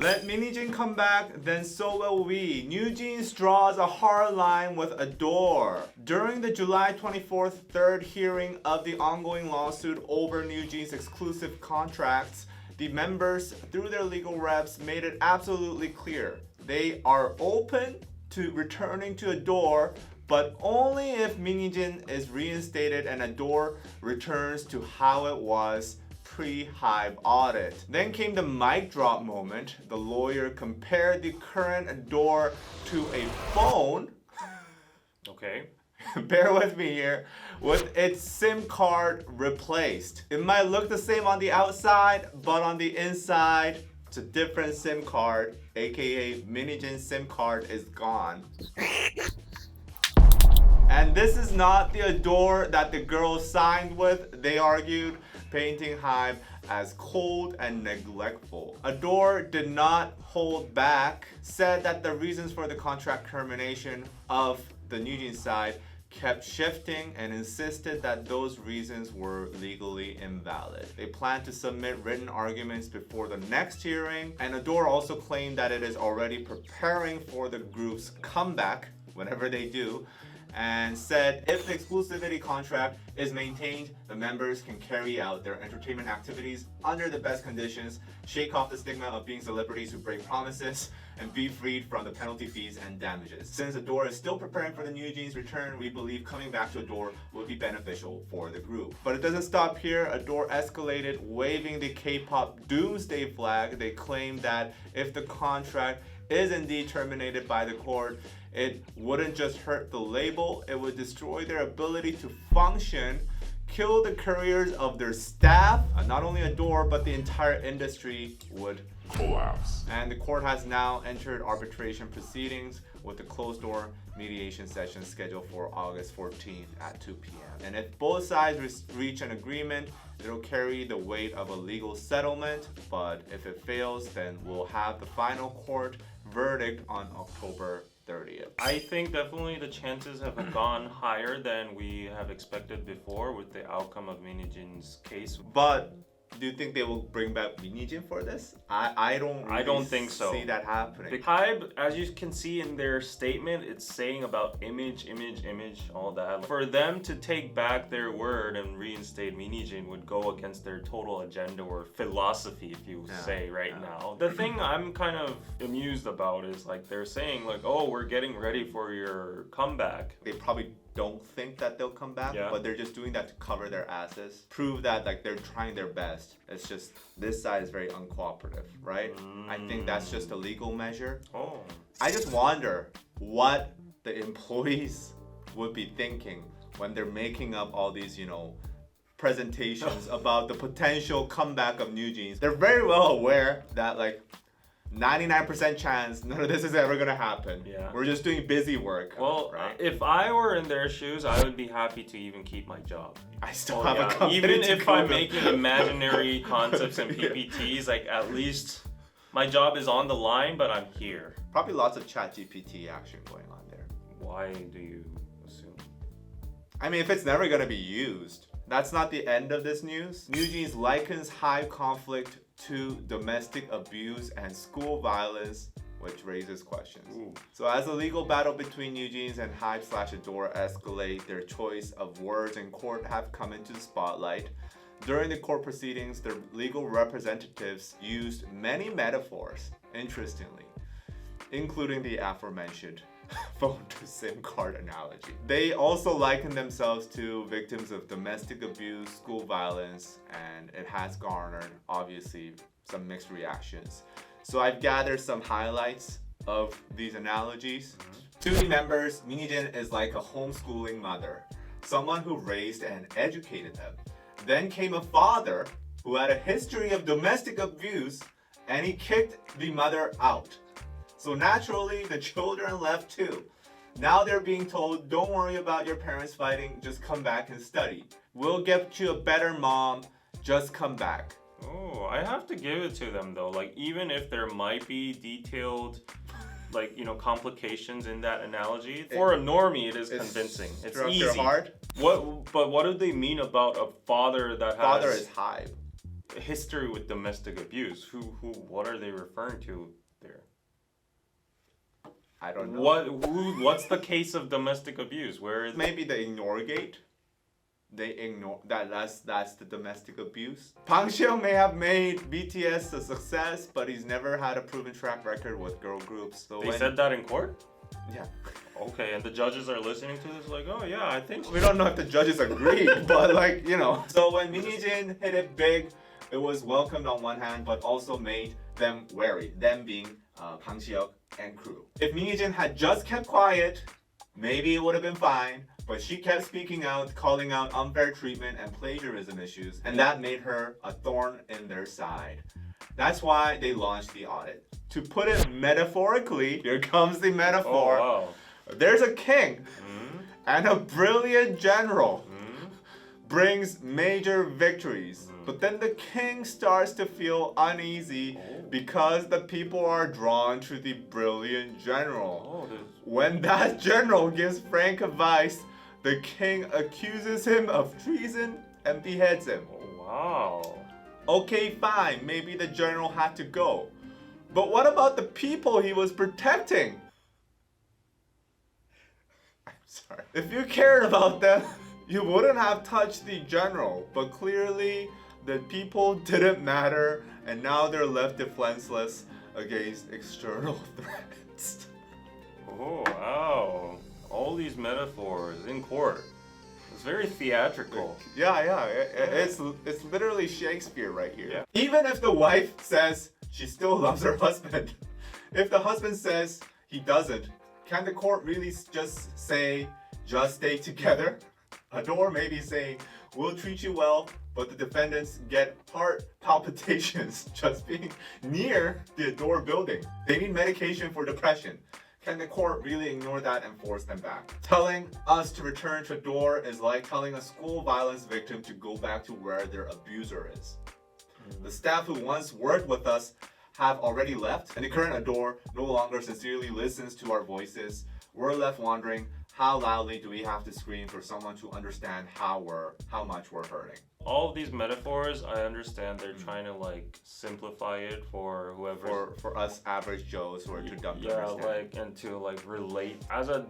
Let NewJeans come back, then so will we. NewJeans draws a hard line with ADOR. During the July 24th third hearing of the ongoing lawsuit over NewJeans exclusive contracts, the members, through their legal reps, made it absolutely clear they are open to returning to ADOR, but only if NewJeans is reinstated and ADOR returns to how it was pre-HYBE audit. Then came the mic drop moment. The lawyer compared the current ADOR to a phone. Okay. Bear with me here. With its SIM card replaced. It might look the same on the outside, but on the inside, it's a different SIM card, aka NewJeans SIM card is gone. And this is not the ADOR that the girls signed with, they argued, painting HYBE as cold and neglectful. ADOR did not hold back, said that the reasons for the contract termination of the NewJeans side kept shifting and insisted that those reasons were legally invalid. They plan to submit written arguments before the next hearing, and ADOR also claimed that it is already preparing for the group's comeback, whenever they do, and said if the exclusivity contract is maintained, the members can carry out their entertainment activities under the best conditions, shake off the stigma of being celebrities who break promises, and be freed from the penalty fees and damages. Since ADOR is still preparing for the NewJeans return, we believe coming back to ADOR would be beneficial for the group. But it doesn't stop here. ADOR escalated, waving the K-pop doomsday flag. They claim that if the contract is indeed terminated by the court, it wouldn't just hurt the label, it would destroy their ability to function, kill the careers of their staff, not only ADOR, but the entire industry would collapse. And the court has now entered arbitration proceedings with the closed-door mediation session scheduled for August 14th at 2 p.m. And if both sides reach an agreement, it'll carry the weight of a legal settlement, but if it fails, then we'll have the final court verdict on October 30th. I think definitely the chances have gone higher than we have expected before with the outcome of NewJeans' case. But do you think they will bring back NewJeans for this? I don't think so. See that happening. The HYBE, as you can see in their statement, it's saying about image, all that. For them to take back their word and reinstate NewJeans would go against their total agenda or philosophy, if you say right now. The thing I'm kind of amused about is like they're saying like, oh, we're getting ready for your comeback. They probably don't think that they'll come back, but they're just doing that to cover their asses, prove that like they're trying their best. It's just this side is very uncooperative, right? I think that's just a legal measure. I just wonder what the employees would be thinking when they're making up all these, presentations about the potential comeback of NewJeans. They're very well aware that like 99% chance none of this is ever gonna happen. We're just doing busy work. Well, right? If I were in their shoes, I would be happy to even keep my job. I still have a company. Even if I'm making imaginary concepts and PPTs, like at least my job is on the line, but I'm here. Probably lots of ChatGPT action going on there. Why do you assume? I mean, if it's never gonna be used, that's not the end of this news. NewJeans likens HYBE conflict to domestic abuse and school violence, which raises questions. So as the legal battle between NewJeans and HYBE/ADOR escalate, their choice of words in court have come into the spotlight. During the court proceedings, their legal representatives used many metaphors, interestingly, including the aforementioned phone to SIM card analogy. They also liken themselves to victims of domestic abuse, school violence, and it has garnered, obviously, some mixed reactions. So I've gathered some highlights of these analogies. To the members, NewJeans is like a homeschooling mother, someone who raised and educated them. Then came a father who had a history of domestic abuse, and he kicked the mother out. So naturally, the children left too. Now they're being told, don't worry about your parents fighting, just come back and study. We'll get you a better mom, just come back. Oh, I have to give it to them though. Like even if there might be detailed, complications in that analogy, for a normie it is convincing. It's easy. Hard. But what do they mean about a father that has... Father is HYBE. history with domestic abuse. What are they referring to there? I don't know. What's the case of domestic abuse? Where is Maybe the ignore gate. They ignore that's the domestic abuse. Bang Seong may have made BTS a success, but he's never had a proven track record with girl groups. So they said that in court? Yeah. Okay, and the judges are listening to this like, oh yeah, I think We don't know if the judges agreed, but like, you know. So when Minijin hit it big, it was welcomed on one hand, but also made them wary. Them being Bang Seok and crew. If Minijin had just kept quiet, maybe it would have been fine. But she kept speaking out, calling out unfair treatment and plagiarism issues, and that made her a thorn in their side. That's why they launched the audit. To put it metaphorically, here comes the metaphor. Oh, wow. There's a king and a brilliant general brings major victories. But then the king starts to feel uneasy because the people are drawn to the brilliant general. When that general gives frank advice, the king accuses him of treason and beheads him. Oh, wow. Okay, fine, maybe the general had to go. But what about the people he was protecting? I'm sorry. If you cared about them, you wouldn't have touched the general. But clearly, the people didn't matter, and now they're left defenseless against external threats. Oh, wow. All these metaphors in court. It's very theatrical. Yeah. It's literally Shakespeare right here. Yeah. Even if the wife says she still loves her husband, if the husband says he doesn't, can the court really just say, just stay together? ADOR may be saying, we'll treat you well, but the defendants get heart palpitations just being near the ADOR building. They need medication for depression. Can the court really ignore that and force them back? Telling us to return to ADOR is like telling a school violence victim to go back to where their abuser is. The staff who once worked with us have already left, and the current ADOR no longer sincerely listens to our voices. We're left wondering, how loudly do we have to scream for someone to understand how much we're hurting? All of these metaphors, I understand they're trying to like simplify it for whoever. For us average Joes who are too dumb to Yeah, understand. like and to like relate. As a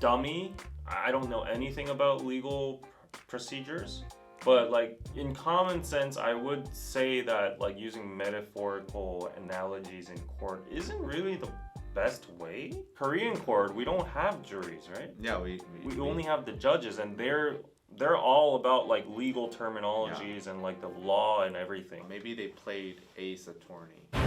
dummy, I don't know anything about legal procedures. But like in common sense, I would say that like using metaphorical analogies in court isn't really the best way. Korean court, we don't have juries, right? Yeah, we only have the judges, and they're all about like legal terminologies and like the law and everything. Maybe they played Ace Attorney. In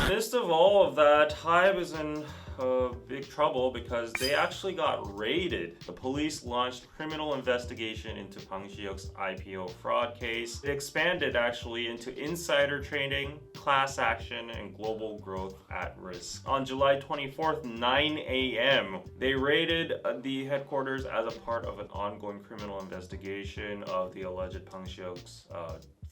the midst of all of that, HYBE is in big trouble because they actually got raided. The police launched criminal investigation into Bang Seok's IPO fraud case. It expanded actually into insider trading, class action, and global growth at risk. On July 24th, 9 a.m., they raided the headquarters as a part of an ongoing criminal investigation of the alleged Bang Seok's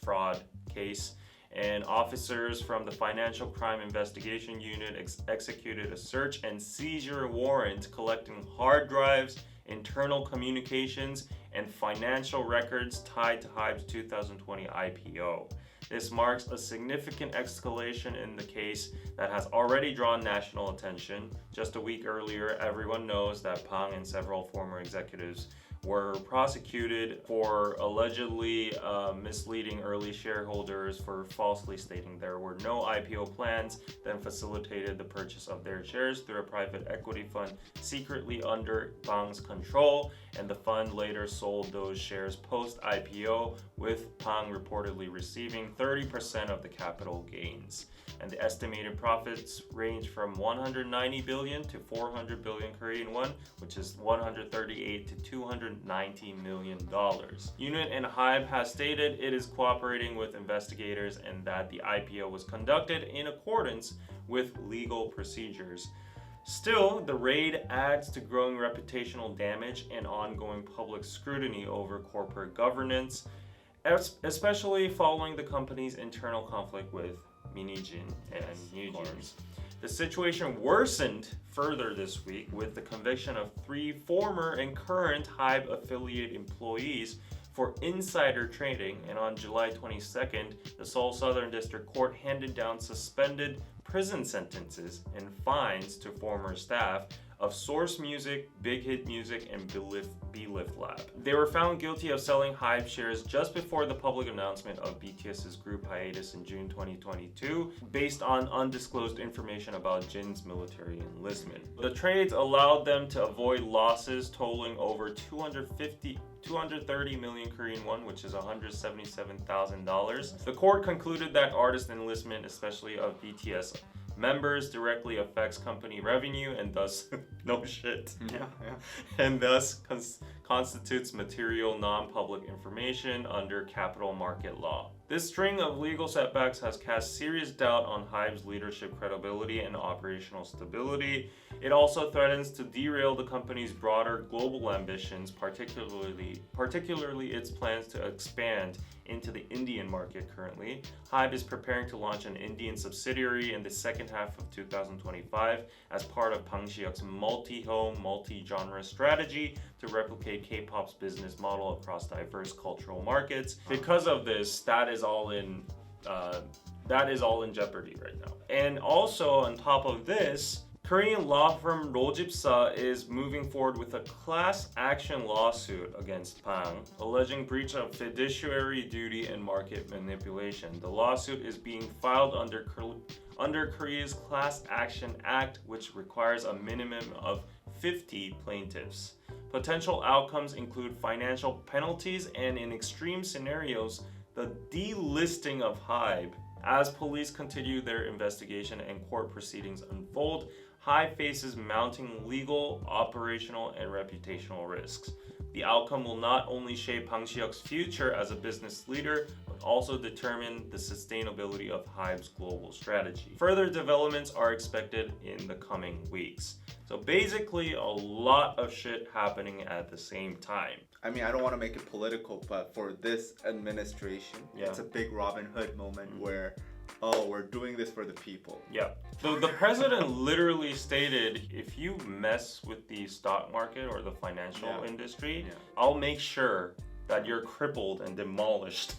fraud case. And officers from the Financial Crime Investigation Unit executed a search and seizure warrant collecting hard drives, internal communications, and financial records tied to HYBE's 2020 IPO. This marks a significant escalation in the case that has already drawn national attention. Just a week earlier, everyone knows that Bang and several former executives were prosecuted for allegedly misleading early shareholders for falsely stating there were no IPO plans, then facilitated the purchase of their shares through a private equity fund secretly under Bang's control, and the fund later sold those shares post-IPO, with Bang reportedly receiving 30% of the capital gains. And the estimated profits range from 190 billion to 400 billion Korean won, which is 138 to 290 million dollars. Unit and HYBE has stated it is cooperating with investigators and that the IPO was conducted in accordance with legal procedures. Still, the raid adds to growing reputational damage and ongoing public scrutiny over corporate governance, especially following the company's internal conflict with Minijin and NewJeans. The situation worsened further this week with the conviction of 3 former and current HYBE affiliate employees for insider trading, and on July 22nd, the Seoul Southern District Court handed down suspended prison sentences and fines to former staff of Source Music, Big Hit Music, and B-Lift Lab. They were found guilty of selling HYBE shares just before the public announcement of BTS's group hiatus in June 2022, based on undisclosed information about Jin's military enlistment. The trades allowed them to avoid losses totaling over 230 million Korean won, which is $177,000. The court concluded that artist enlistment, especially of BTS members, directly affects company revenue and thus no shit. And thus constitutes material non-public information under capital market law. This string of legal setbacks has cast serious doubt on HYBE's leadership credibility and operational stability. It also threatens to derail the company's broader global ambitions, particularly its plans to expand into the Indian market currently. HYBE is preparing to launch an Indian subsidiary in the second half of 2025 as part of Bang Si-hyuk's multi-home, multi-genre strategy to replicate K-pop's business model across diverse cultural markets. Because of this, that is all in jeopardy right now. And also on top of this, Korean law firm Rojipsa is moving forward with a class action lawsuit against Bang, alleging breach of fiduciary duty and market manipulation. The lawsuit is being filed under Korea's Class Action Act, which requires a minimum of 50 plaintiffs. Potential outcomes include financial penalties and, in extreme scenarios, the delisting of HYBE. As police continue their investigation and court proceedings unfold, HYBE faces mounting legal, operational, and reputational risks. The outcome will not only shape Bang Si-hyuk's future as a business leader, but also determine the sustainability of HYBE's global strategy. Further developments are expected in the coming weeks. So basically, a lot of shit happening at the same time. I mean, I don't want to make it political, but for this administration, it's a big Robin Hood moment where, oh, we're doing this for the people. Yeah. So the president literally stated, if you mess with the stock market or the financial industry, I'll make sure that you're crippled and demolished.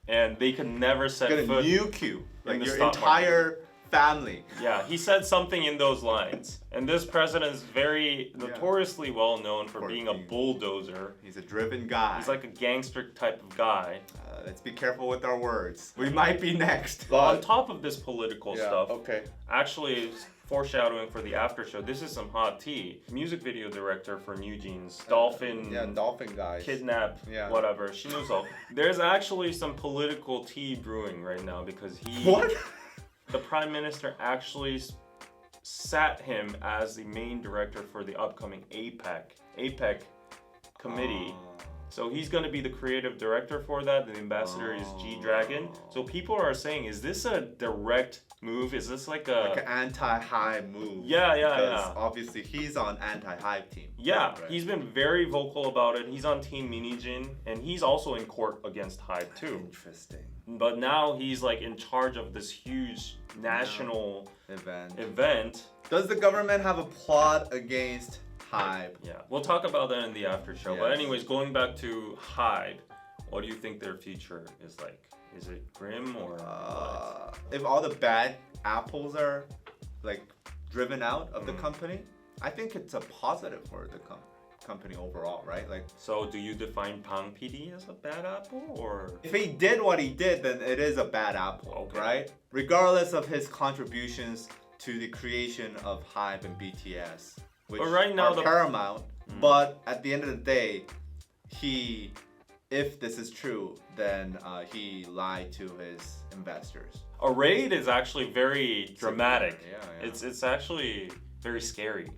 And they can never set foot nuke you, like your stock entire market. Family. Yeah, he said something in those lines. And this president is very notoriously well known for being a bulldozer. He's a driven guy. He's like a gangster type of guy. Let's be careful with our words. We might be next. But on top of this political stuff, okay. Actually, foreshadowing for the after show, this is some hot tea. Music video director for NewJeans, Dolphin. Dolphin guys. Kidnap, whatever. Shinuzok. There's actually some political tea brewing right now because he. What? The Prime Minister actually sat him as the main director for the upcoming APEC committee. So he's going to be the creative director for that. The ambassador is G-Dragon. So people are saying, is this a direct move? Is this like an anti-HYBE move? Yeah. Obviously, he's on anti-HYBE team. Yeah, right? He's been very vocal about it. He's on Team Minijin, and he's also in court against HYBE too. Interesting. But now he's like in charge of this huge national event. Does the government have a plot against HYBE? Yeah, we'll talk about that in the after show. But anyways, going back to HYBE, what do you think their future is like? Is it grim or what? If all the bad apples are like driven out of the company, I think it's a positive for the company overall, right? Like, so do you define Bang PD as a bad apple, or if he did what he did, then it is a bad apple, right? Regardless of his contributions to the creation of HYBE and BTS, which right now are paramount. But at the end of the day, if this is true, then he lied to his investors. A raid is actually very dramatic. Yeah. It's actually very scary.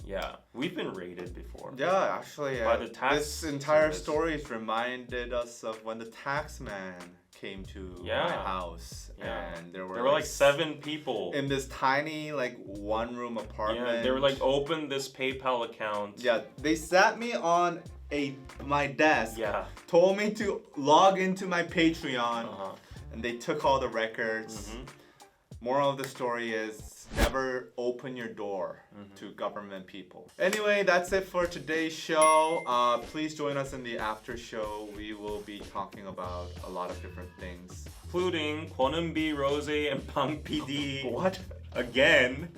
Yeah, we've been raided before. Yeah, actually, by the tax this entire story reminded us of when the tax man came to my house, and there were like 7 people in this tiny one-room apartment. Yeah, they were like, open this PayPal account. Yeah, they sat me on my desk. Yeah, told me to log into my Patreon, and they took all the records. Moral of the story is never open your door to government people. Anyway, that's it for today's show. Please join us in the after show. We will be talking about a lot of different things. Including Kwon Eun-bi, Rose, and Bang PD. What? Again.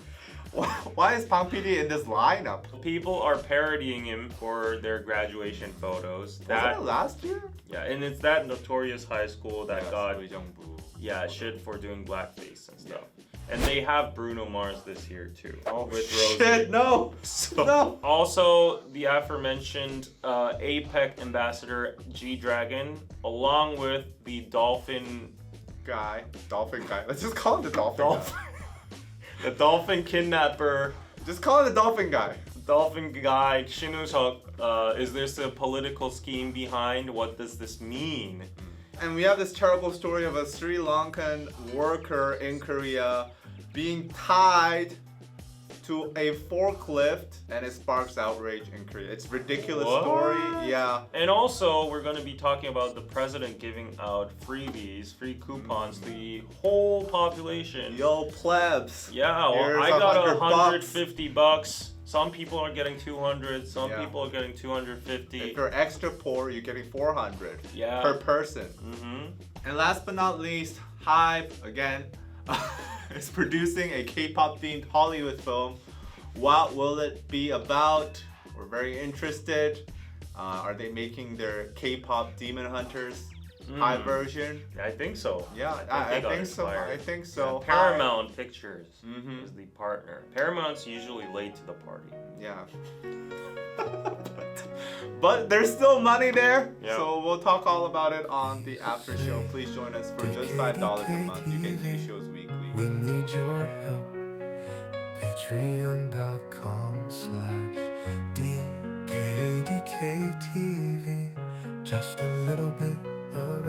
Why is Bang PD in this lineup? People are parodying him for their graduation photos. Wasn't it last year? Yeah, and it's that notorious high school that got Uijeongbu. shit for doing blackface and stuff. And they have Bruno Mars this year too. Oh with shit! No. So, No. Also, the aforementioned APEC ambassador G Dragon, along with the dolphin Guy. Dolphin guy. Let's just call him the dolphin guy. the dolphin kidnapper, Just call him the dolphin guy. dolphin guy Shin Woo-seok. Is this a political scheme behind? What does this mean? And we have this terrible story of a Sri Lankan worker in Korea being tied to a forklift, and it sparks outrage in Korea. It's a ridiculous What? story. Yeah. And also, we're going to be talking about the president giving out freebies, free coupons to the whole population. Yo, plebs. Yeah, well, Here's I got $100. $150. Some people are getting 200. Some Yeah. people are getting 250. If you're extra poor, you're getting 400 Yeah. per person. And last but not least, HYBE again is producing a K-pop themed Hollywood film. What will it be about? We're very interested. Are they making their K-pop Demon Hunters high version? I think so. Yeah, they I got think so. inspired. I think so. Yeah, Paramount Pictures Mhm. is the partner. Paramount's usually late to the party. Yeah. But there's still money there, Yeah. so we'll talk all about it on the after show. Please join us for just $5 a month. You get new shows weekly. We need your help. Patreon.com/DKDKTV. Just a little bit of